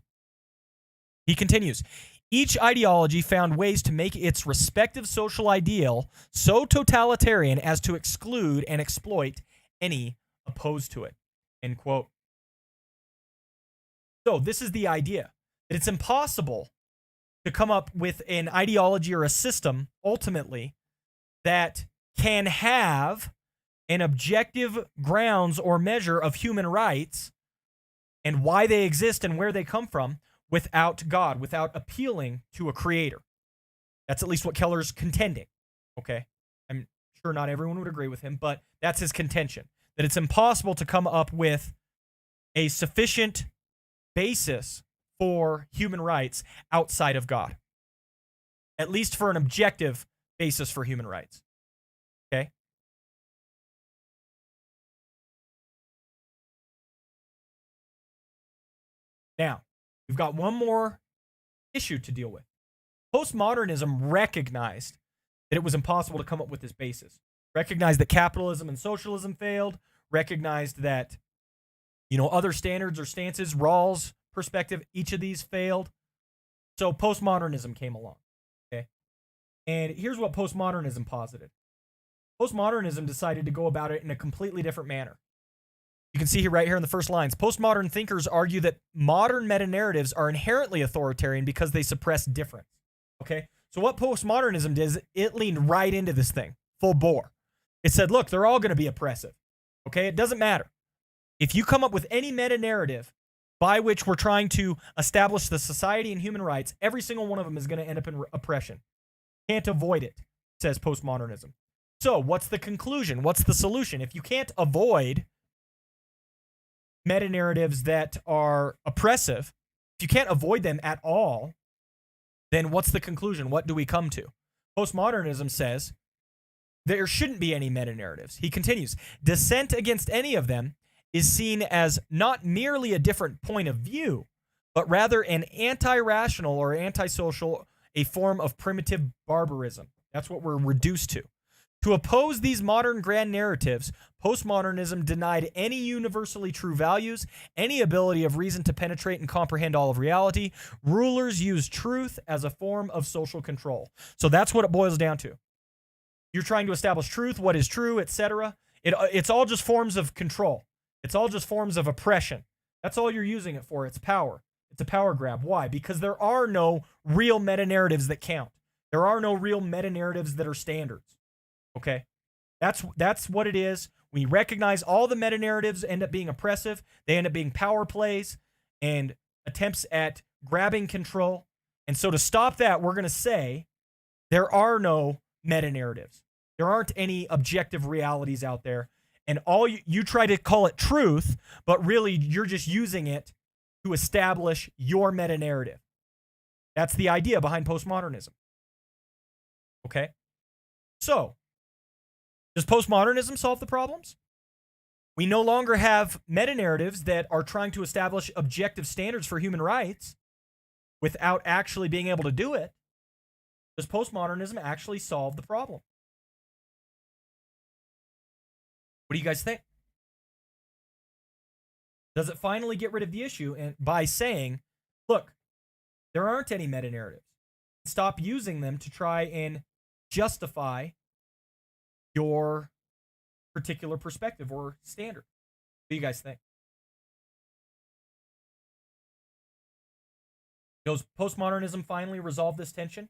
He continues, each ideology found ways to make its respective social ideal so totalitarian as to exclude and exploit any opposed to it. End quote. So this is the idea, that it's impossible to come up with an ideology or a system, ultimately, that can have an objective grounds or measure of human rights and why they exist and where they come from without God, without appealing to a creator. That's at least what Keller's contending, okay? I'm sure not everyone would agree with him, but that's his contention, that it's impossible to come up with a sufficient basis for human rights outside of God, at least for an objective basis for human rights, okay? Now, we've got one more issue to deal with. Postmodernism recognized that it was impossible to come up with this basis, recognized that capitalism and socialism failed, recognized that, other standards or stances, Rawls' perspective, each of these failed. So postmodernism came along, okay? And here's what postmodernism posited. Postmodernism decided to go about it in a completely different manner. You can see here right here in the first lines, postmodern thinkers argue that modern metanarratives are inherently authoritarian because they suppress difference. Okay? So what postmodernism did is it leaned right into this thing, full bore. It said, look, they're all going to be oppressive. Okay? It doesn't matter. If you come up with any metanarrative by which we're trying to establish the society and human rights, every single one of them is going to end up in oppression. Can't avoid it, says postmodernism. So what's the conclusion? What's the solution? If you can't avoid metanarratives that are oppressive, if you can't avoid them at all, then what's the conclusion? What do we come to? Postmodernism says there shouldn't be any metanarratives. He continues, dissent against any of them is seen as not merely a different point of view, but rather an anti-rational or antisocial, a form of primitive barbarism. That's what we're reduced to. To oppose these modern grand narratives, postmodernism denied any universally true values, any ability of reason to penetrate and comprehend all of reality. Rulers use truth as a form of social control. So that's what it boils down to. You're trying to establish truth, what is true, etc. It's all just forms of control. It's all just forms of oppression. That's all you're using it for. It's power. It's a power grab. Why? Because there are no real meta-narratives that count. There are no real meta-narratives that are standards. Okay? That's what it is. We recognize all the meta-narratives end up being oppressive. They end up being power plays and attempts at grabbing control. And so to stop that, we're going to say there are no meta-narratives. There aren't any objective realities out there. And all you try to call it truth, but really you're just using it to establish your meta-narrative. That's the idea behind postmodernism. Okay? So, does postmodernism solve the problems? We no longer have meta-narratives that are trying to establish objective standards for human rights without actually being able to do it. Does postmodernism actually solve the problem? What do you guys think? Does it finally get rid of the issue and by saying, look, there aren't any meta-narratives. Stop using them to try and justify your particular perspective or standard. What do you guys think? Does postmodernism finally resolve this tension?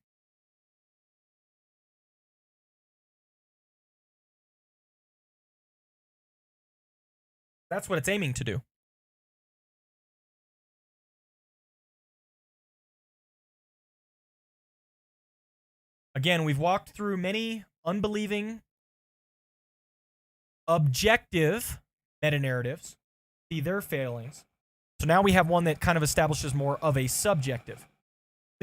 That's what it's aiming to do. Again, we've walked through many unbelieving, objective meta-narratives, see their failings. So now we have one that kind of establishes more of a subjective.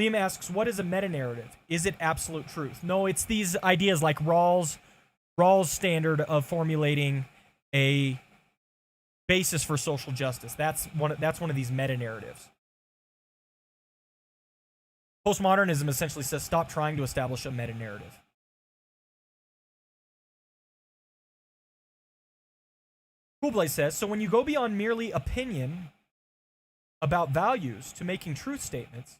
Liam asks, what is a meta-narrative? Is it absolute truth? No, it's these ideas like Rawls' standard of formulating a basis for social justice. That's one of these meta-narratives. Postmodernism essentially says stop trying to establish a meta-narrative. Kublai says, so when you go beyond merely opinion about values to making truth statements,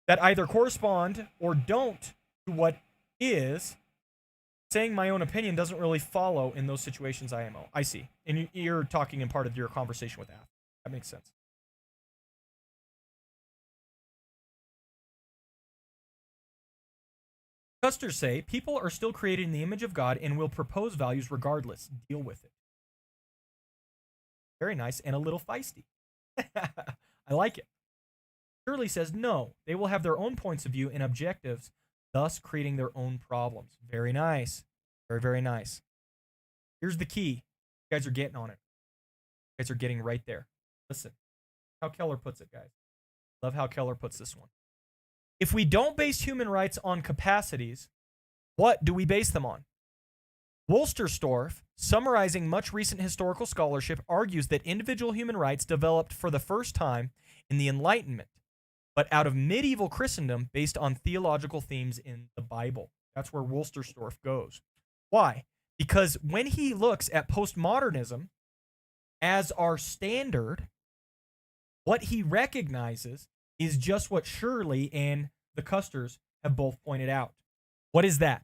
that either correspond or don't to what is, saying my own opinion doesn't really follow in those situations IMO. I see. And you're talking in part of your conversation with Ath. That makes sense. Custers say, people are still created in the image of God and will propose values regardless. Deal with it. Very nice and a little feisty. I like it. Shirley says, no, they will have their own points of view and objectives, thus creating their own problems. Very nice. Very, very nice. Here's the key. You guys are getting on it. You guys are getting right there. Listen, how Keller puts it, guys. Love how Keller puts this one. If we don't base human rights on capacities, what do we base them on? Wolsterstorff, summarizing much recent historical scholarship, argues that individual human rights developed for the first time in the Enlightenment, but out of medieval Christendom based on theological themes in the Bible. That's where Wolsterstorff goes. Why? Because when he looks at postmodernism as our standard, what he recognizes is just what Shirley and the Custers have both pointed out. What is that?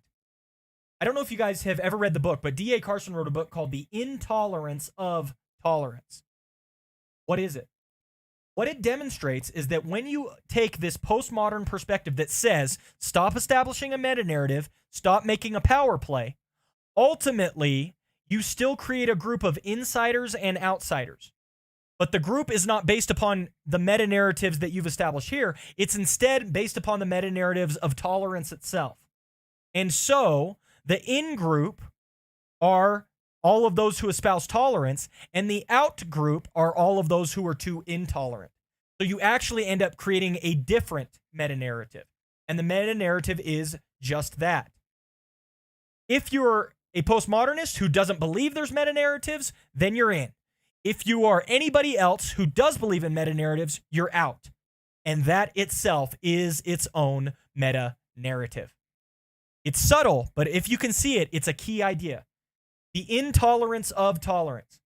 I don't know if you guys have ever read the book, but D.A. Carson wrote a book called The Intolerance of Tolerance. What is it? What it demonstrates is that when you take this postmodern perspective that says, stop establishing a meta-narrative, stop making a power play, ultimately, you still create a group of insiders and outsiders. But the group is not based upon the meta-narratives that you've established here. It's instead based upon the meta-narratives of tolerance itself. And so the in-group are all of those who espouse tolerance, and the out-group are all of those who are too intolerant. So you actually end up creating a different meta-narrative. And the meta-narrative is just that. If you're a postmodernist who doesn't believe there's meta-narratives, then you're in. If you are anybody else who does believe in meta-narratives, you're out. And that itself is its own meta-narrative. It's subtle, but if you can see it, it's a key idea. The intolerance of tolerance.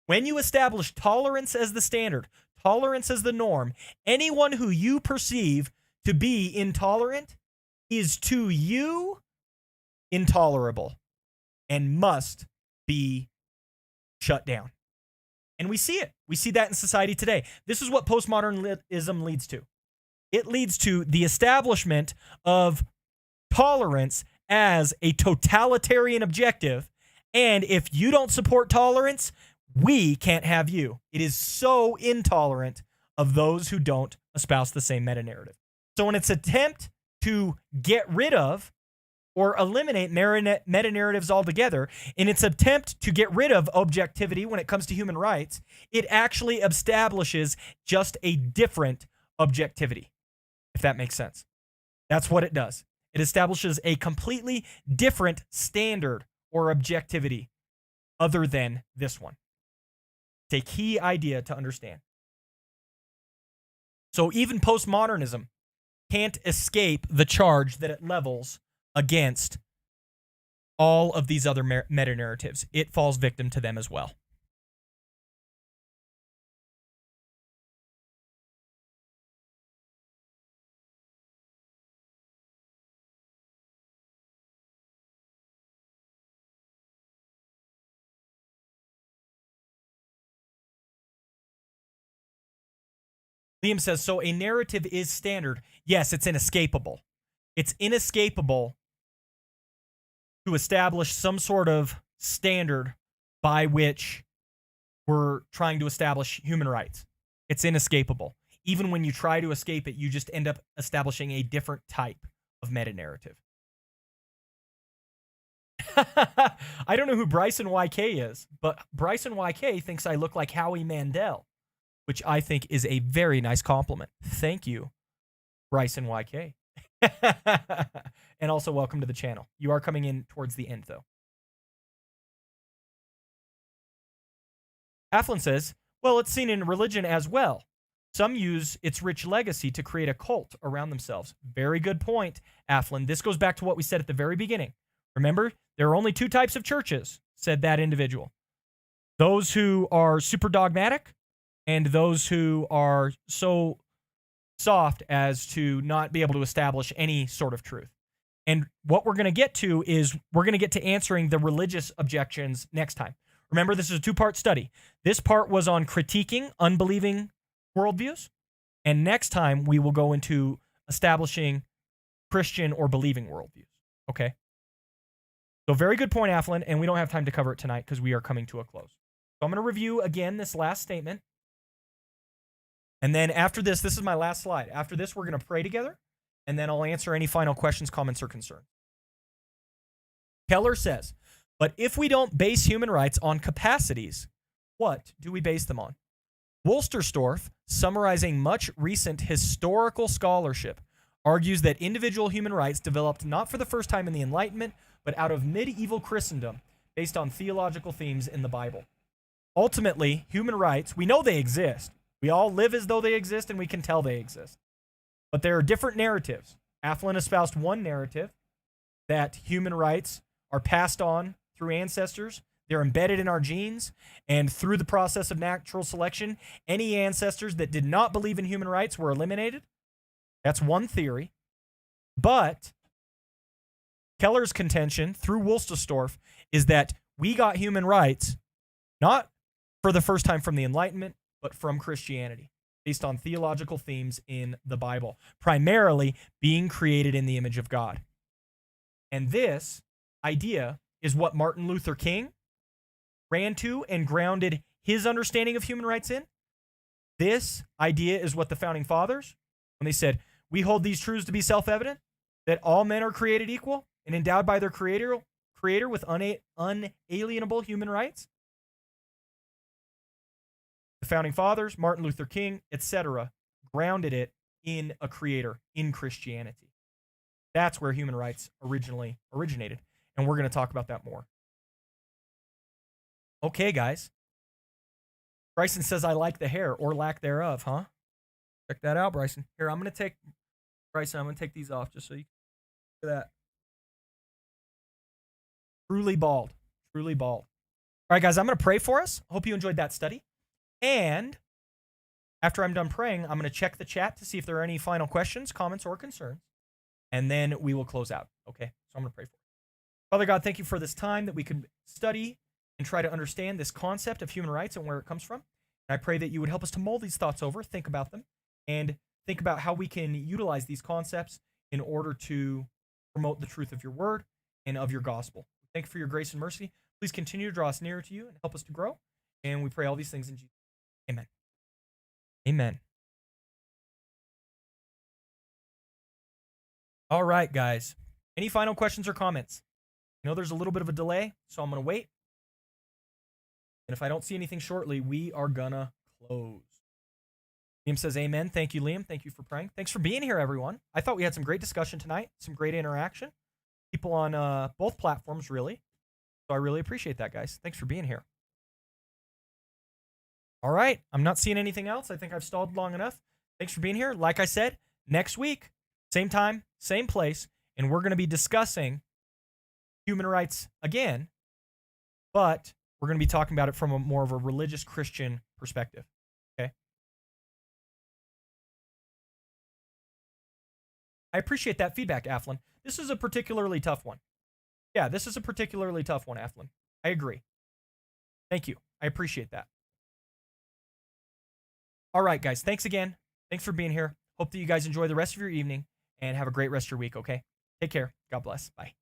When you establish tolerance as the standard, tolerance as the norm, anyone who you perceive to be intolerant is to you intolerable and must be shut down. And we see it. We see that in society today. This is what postmodernism leads to. It leads to the establishment of tolerance as a totalitarian objective. And if you don't support tolerance, we can't have you. It is so intolerant of those who don't espouse the same meta-narrative. So in its attempt to get rid of or eliminate meta-narratives altogether, in its attempt to get rid of objectivity when it comes to human rights, it actually establishes just a different objectivity, if that makes sense. That's what it does. It establishes a completely different standard or objectivity other than this one. It's a key idea to understand. So even postmodernism can't escape the charge that it levels against all of these other meta-narratives. It falls victim to them as well. Liam says, so a narrative is standard. Yes, it's inescapable. It's inescapable to establish some sort of standard by which we're trying to establish human rights. It's inescapable. Even when you try to escape it, you just end up establishing a different type of meta-narrative. I don't know who Bryson YK is, but Bryson YK thinks I look like Howie Mandel, which I think is a very nice compliment. Thank you, Bryson YK. And also welcome to the channel. You are coming in towards the end, though. Aflin says, well, it's seen in religion as well. Some use its rich legacy to create a cult around themselves. Very good point, Aflin. This goes back to what we said at the very beginning. Remember, there are only two types of churches, said that individual. Those who are super dogmatic and those who are so soft as to not be able to establish any sort of truth. And what we're going to get to is we're going to get to answering the religious objections next time. Remember, this is a two-part study. This part was on critiquing unbelieving worldviews, and next time we will go into establishing Christian or believing worldviews. Okay? So very good point, Aflin, and we don't have time to cover it tonight because we are coming to a close. So I'm going to review again this last statement. And then after this is my last slide. After this, we're going to pray together, and then I'll answer any final questions, comments, or concerns. Keller says, but if we don't base human rights on capacities, what do we base them on? Wolsterstorff, summarizing much recent historical scholarship, argues that individual human rights developed not for the first time in the Enlightenment, but out of medieval Christendom, based on theological themes in the Bible. Ultimately, human rights, we know they exist. We all live as though they exist, and we can tell they exist. But there are different narratives. Aflin espoused one narrative, that human rights are passed on through ancestors. They're embedded in our genes, and through the process of natural selection, any ancestors that did not believe in human rights were eliminated. That's one theory. But Keller's contention through Wolsterstorff is that we got human rights not for the first time from the Enlightenment, but from Christianity, based on theological themes in the Bible, primarily being created in the image of God. And this idea is what Martin Luther King ran to and grounded his understanding of human rights in. This idea is what the Founding Fathers, when they said, we hold these truths to be self-evident, that all men are created equal and endowed by their creator with unalienable human rights. The Founding Fathers, Martin Luther King, etc., grounded it in a creator, in Christianity. That's where human rights originally originated, and we're going to talk about that more. Okay, guys. Bryson says, I like the hair, or lack thereof, huh? Check that out, Bryson. Here, I'm going to take these off just so you can look at that. Truly bald. Truly bald. All right, guys, I'm going to pray for us. Hope you enjoyed that study. And after I'm done praying, I'm going to check the chat to see if there are any final questions, comments, or concerns. and then we will close out. Okay, so I'm going to pray for you. Father God, thank you for this time that we could study and try to understand this concept of human rights and where it comes from. And I pray that you would help us to mull these thoughts over, think about them, and think about how we can utilize these concepts in order to promote the truth of your word and of your gospel. Thank you for your grace and mercy. Please continue to draw us nearer to you and help us to grow. And we pray all these things in Jesus' name. Amen. Amen. All right, guys. Any final questions or comments? I know there's a little bit of a delay, so I'm going to wait. And if I don't see anything shortly, we are going to close. Liam says amen. Thank you, Liam. Thank you for praying. Thanks for being here, everyone. I thought we had some great discussion tonight, some great interaction. People on both platforms, really. So I really appreciate that, guys. Thanks for being here. All right. I'm not seeing anything else. I think I've stalled long enough. Thanks for being here. Like I said, next week, same time, same place, and we're going to be discussing human rights again, but we're going to be talking about it from a more of a religious Christian perspective. Okay? I appreciate that feedback, Aflin. This is a particularly tough one. Yeah, this is a particularly tough one, Aflin. I agree. Thank you. I appreciate that. All right, guys. Thanks again. Thanks for being here. Hope that you guys enjoy the rest of your evening and have a great rest of your week, okay? Take care. God bless. Bye.